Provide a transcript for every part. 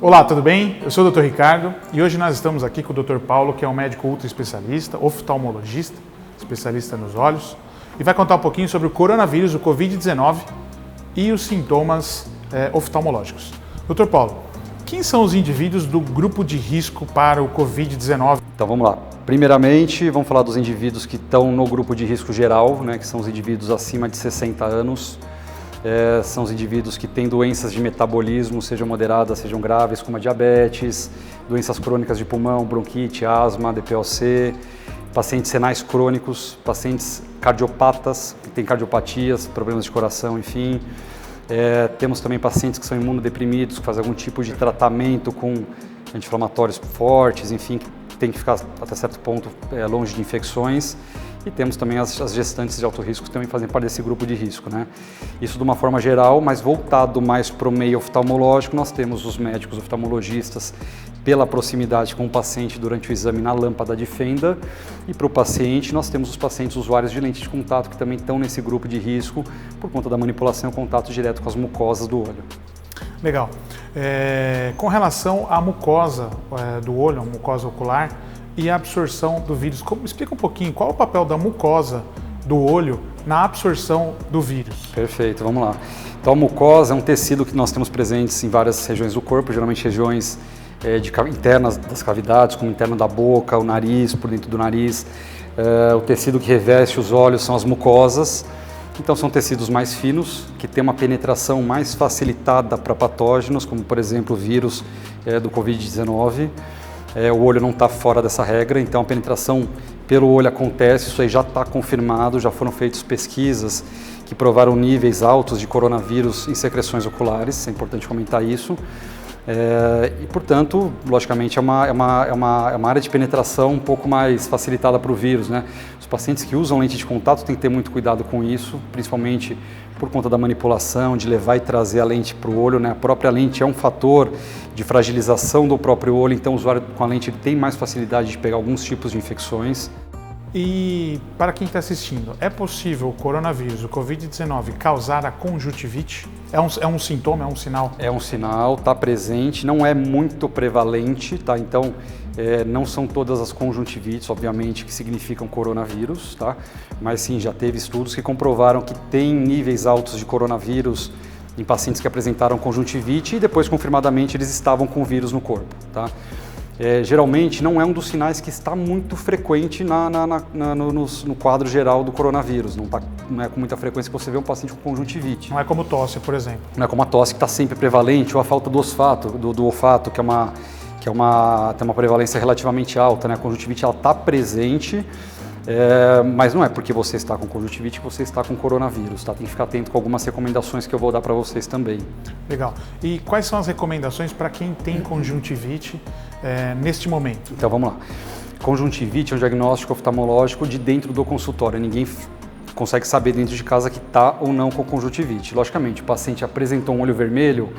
Olá, tudo bem? Eu sou o Dr. Ricardo e hoje nós estamos aqui com o Dr. Paulo, que é um médico ultra especialista, oftalmologista, especialista nos olhos, e vai contar um pouquinho sobre o coronavírus, o Covid-19 e os sintomas oftalmológicos. Dr. Paulo, quem são os indivíduos do grupo de risco para o Covid-19? Então vamos lá. Primeiramente, vamos falar dos indivíduos que estão no grupo de risco geral, que são os indivíduos acima de 60 anos. São os indivíduos que têm doenças de metabolismo, sejam moderadas, sejam graves, como a diabetes, doenças crônicas de pulmão, bronquite, asma, DPOC, pacientes renais crônicos, pacientes cardiopatas, que têm cardiopatias, problemas de coração, enfim. Temos também pacientes que são imunodeprimidos, que fazem algum tipo de tratamento com anti-inflamatórios fortes, enfim, que tem que ficar até certo ponto longe de infecções. E temos também as gestantes de alto risco que também fazem parte desse grupo de risco, Isso de uma forma geral, mas voltado mais para o meio oftalmológico, nós temos os médicos oftalmologistas pela proximidade com o paciente durante o exame na lâmpada de fenda, e para o paciente nós temos os pacientes usuários de lente de contato que também estão nesse grupo de risco por conta da manipulação e contato direto com as mucosas do olho. Legal. Com relação à mucosa do olho, a mucosa ocular, e a absorção do vírus. Explica um pouquinho qual é o papel da mucosa do olho na absorção do vírus. Perfeito, vamos lá. Então a mucosa é um tecido que nós temos presentes em várias regiões do corpo, geralmente regiões internas das cavidades, como interno da boca, o nariz, por dentro do nariz. O tecido que reveste os olhos são as mucosas. Então são tecidos mais finos, que têm uma penetração mais facilitada para patógenos, como por exemplo o vírus do Covid-19. O olho não está fora dessa regra, então a penetração pelo olho acontece, isso aí já está confirmado, já foram feitas pesquisas que provaram níveis altos de coronavírus em secreções oculares, é importante comentar isso. E, portanto, logicamente, é uma área de penetração um pouco mais facilitada para o vírus, Os pacientes que usam lente de contato têm que ter muito cuidado com isso, principalmente por conta da manipulação, de levar e trazer a lente para o olho, A própria lente é um fator de fragilização do próprio olho, então o usuário com a lente tem mais facilidade de pegar alguns tipos de infecções. E para quem está assistindo, é possível o coronavírus, o Covid-19, causar a conjuntivite? É um sintoma, é um sinal? É um sinal, está presente, não é muito prevalente, Então, não são todas as conjuntivites, obviamente, que significam coronavírus, Mas sim, já teve estudos que comprovaram que tem níveis altos de coronavírus em pacientes que apresentaram conjuntivite e depois, confirmadamente, eles estavam com o vírus no corpo, Geralmente não é um dos sinais que está muito frequente no quadro geral do coronavírus. Não é com muita frequência que você vê um paciente com conjuntivite. Não é como tosse, por exemplo. Não é como a tosse que está sempre prevalente, ou a falta do olfato, que tem uma prevalência relativamente alta. A conjuntivite está presente, mas não é porque você está com conjuntivite que você está com coronavírus. Tem que ficar atento com algumas recomendações que eu vou dar para vocês também. Legal. E quais são as recomendações para quem tem conjuntivite neste momento? Então vamos lá. Conjuntivite é um diagnóstico oftalmológico de dentro do consultório. Ninguém consegue saber dentro de casa que está ou não com conjuntivite. Logicamente, o paciente apresentou um olho vermelho.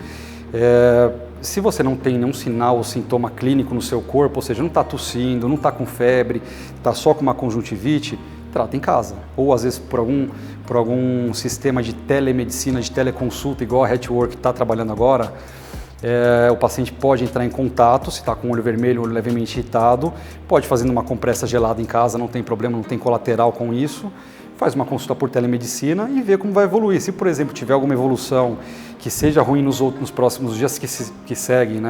Se você não tem nenhum sinal ou sintoma clínico no seu corpo, ou seja, não está tossindo, não está com febre, está só com uma conjuntivite, trata em casa. Ou às vezes por algum sistema de telemedicina, de teleconsulta, igual a Hatchwork está trabalhando agora, o paciente pode entrar em contato, se está com o olho vermelho, o olho levemente irritado, pode fazer uma compressa gelada em casa, não tem problema, não tem colateral com isso. Faz uma consulta por telemedicina e vê como vai evoluir. Se, por exemplo, tiver alguma evolução que seja ruim nos próximos dias que seguem,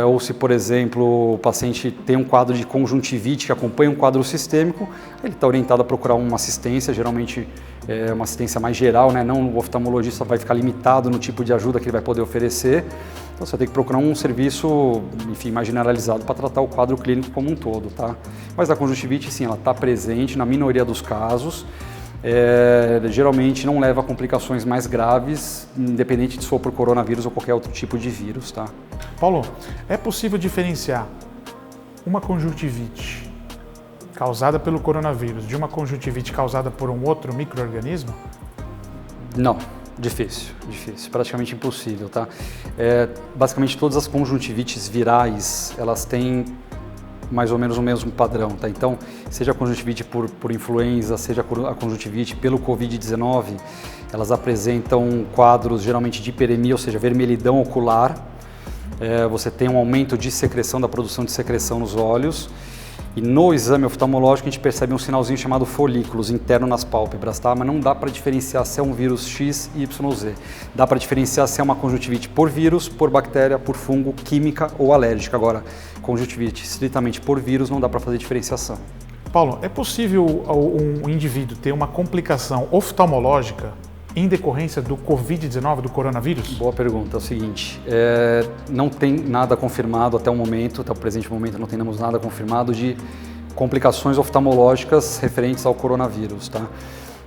ou se, por exemplo, o paciente tem um quadro de conjuntivite que acompanha um quadro sistêmico, ele está orientado a procurar uma assistência, geralmente uma assistência mais geral, Não o oftalmologista vai ficar limitado no tipo de ajuda que ele vai poder oferecer. Então você tem que procurar um serviço, mais generalizado para tratar o quadro clínico como um todo, Mas a conjuntivite, sim, ela está presente na minoria dos casos. Geralmente não leva a complicações mais graves, independente de se for por coronavírus ou qualquer outro tipo de vírus, Paulo, é possível diferenciar uma conjuntivite causada pelo coronavírus de uma conjuntivite causada por um outro micro-organismo? Não. Difícil, praticamente impossível, Basicamente todas as conjuntivites virais, elas têm mais ou menos o mesmo padrão, Então, seja a conjuntivite por influenza, seja a conjuntivite pelo Covid-19, elas apresentam quadros geralmente de hiperemia, ou seja, vermelhidão ocular, você tem um aumento de secreção, da produção de secreção nos olhos. E no exame oftalmológico a gente percebe um sinalzinho chamado folículos interno nas pálpebras, tá? Mas não dá para diferenciar se é um vírus X, Y ou Z. Dá para diferenciar se é uma conjuntivite por vírus, por bactéria, por fungo, química ou alérgica. Agora, conjuntivite estritamente por vírus não dá para fazer diferenciação. Paulo, é possível um indivíduo ter uma complicação oftalmológica em decorrência do Covid-19, do coronavírus? Boa pergunta. É o seguinte, não tem nada confirmado até o momento, até o presente momento não temos nada confirmado de complicações oftalmológicas referentes ao coronavírus, tá?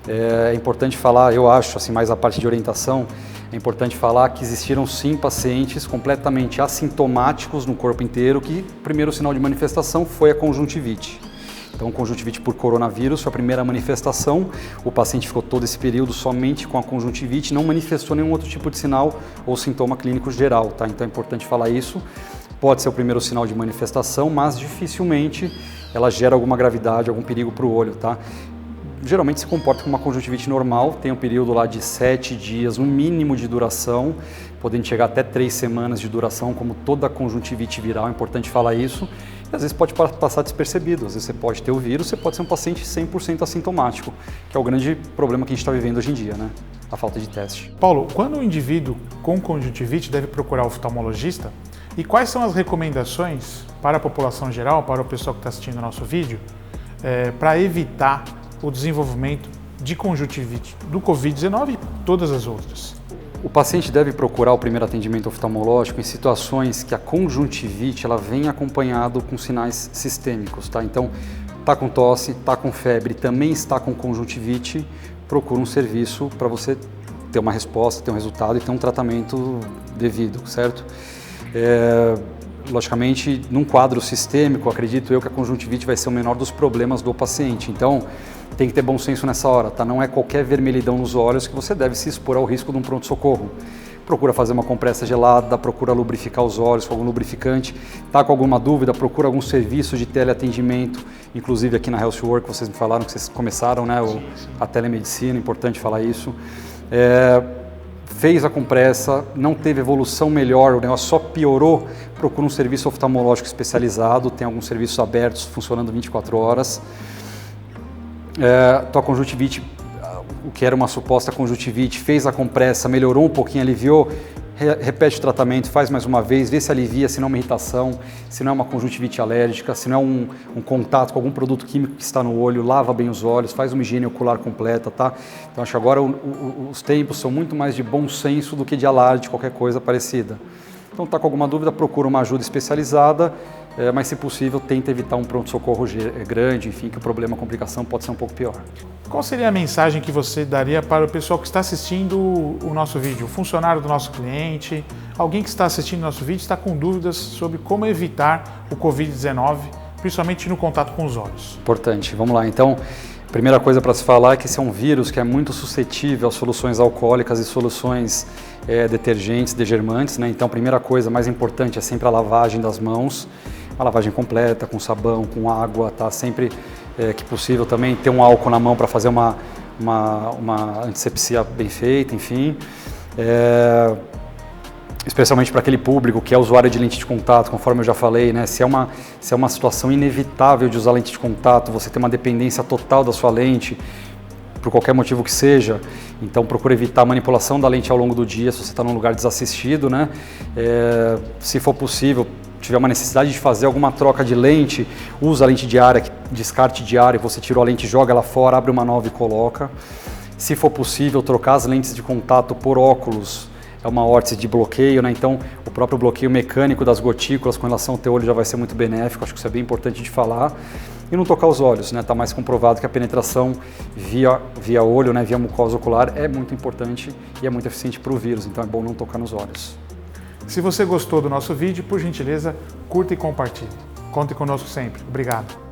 É importante falar, eu acho, assim, mais a parte de orientação, é importante falar que existiram sim pacientes completamente assintomáticos no corpo inteiro que o primeiro sinal de manifestação foi a conjuntivite. Então, conjuntivite por coronavírus foi a primeira manifestação, o paciente ficou todo esse período somente com a conjuntivite, não manifestou nenhum outro tipo de sinal ou sintoma clínico geral, tá? Então é importante falar isso, pode ser o primeiro sinal de manifestação, mas dificilmente ela gera alguma gravidade, algum perigo para o olho, tá? Geralmente se comporta como uma conjuntivite normal, tem um período lá de 7 dias, no mínimo de duração, podendo chegar até 3 semanas de duração, como toda conjuntivite viral, é importante falar isso. E às vezes pode passar despercebido, às vezes você pode ter o vírus, você pode ser um paciente 100% assintomático, que é o grande problema que a gente está vivendo hoje em dia, né? A falta de teste. Paulo, quando o indivíduo com conjuntivite deve procurar o oftalmologista e quais são as recomendações para a população geral, para o pessoal que está assistindo o nosso vídeo, para evitar o desenvolvimento de conjuntivite do Covid-19 e todas as outras? O paciente deve procurar o primeiro atendimento oftalmológico em situações que a conjuntivite ela vem acompanhado com sinais sistêmicos, tá? Então, está com tosse, está com febre, também está com conjuntivite, procura um serviço para você ter uma resposta, ter um resultado e ter um tratamento devido, certo? Logicamente, num quadro sistêmico, acredito eu que a conjuntivite vai ser o menor dos problemas do paciente. Então, tem que ter bom senso nessa hora, tá? Não é qualquer vermelhidão nos olhos que você deve se expor ao risco de um pronto-socorro. Procura fazer uma compressa gelada, procura lubrificar os olhos com algum lubrificante. Tá com alguma dúvida, procura algum serviço de teleatendimento, inclusive aqui na Healthwork, vocês me falaram que vocês começaram, né? A telemedicina, importante falar isso. Fez a compressa, não teve evolução melhor, o negócio só piorou, procura um serviço oftalmológico especializado, tem alguns serviços abertos funcionando 24 horas. Tua conjuntivite, o que era uma suposta conjuntivite, fez a compressa, melhorou um pouquinho, aliviou, repete o tratamento, faz mais uma vez, vê se alivia, se não é uma irritação, se não é uma conjuntivite alérgica, se não é um contato com algum produto químico que está no olho, lava bem os olhos, faz uma higiene ocular completa, tá? Então acho que agora os tempos são muito mais de bom senso do que de alarde, qualquer coisa parecida. Então está com alguma dúvida, procura uma ajuda especializada, mas se possível tenta evitar um pronto-socorro grande, enfim, que o problema, a complicação pode ser um pouco pior. Qual seria a mensagem que você daria para o pessoal que está assistindo o nosso vídeo, o funcionário do nosso cliente, alguém que está assistindo o nosso vídeo está com dúvidas sobre como evitar o Covid-19, principalmente no contato com os olhos? Importante, vamos lá. Então, a primeira coisa para se falar é que esse é um vírus que é muito suscetível a soluções alcoólicas e soluções detergentes, degermantes, né? Então, a primeira coisa mais importante é sempre a lavagem das mãos, a lavagem completa, com sabão, com água, tá? Sempre que possível também ter um álcool na mão para fazer uma antisepsia bem feita, enfim. Especialmente para aquele público que é usuário de lente de contato, conforme eu já falei, né? Se é uma situação inevitável de usar lente de contato, você tem uma dependência total da sua lente, por qualquer motivo que seja, então procura evitar a manipulação da lente ao longo do dia, se você está num lugar desassistido, né? Se for possível, tiver uma necessidade de fazer alguma troca de lente, usa a lente diária, descarte diário, você tirou a lente, joga ela fora, abre uma nova e coloca. Se for possível, trocar as lentes de contato por óculos, é uma órtese de bloqueio, né? Então o próprio bloqueio mecânico das gotículas com relação ao teu olho já vai ser muito benéfico, acho que isso é bem importante de falar. E não tocar os olhos, né? Está mais comprovado que a penetração via olho, né? Via mucosa ocular é muito importante e é muito eficiente para o vírus, então é bom não tocar nos olhos. Se você gostou do nosso vídeo, por gentileza, curta e compartilhe. Conte conosco sempre. Obrigado.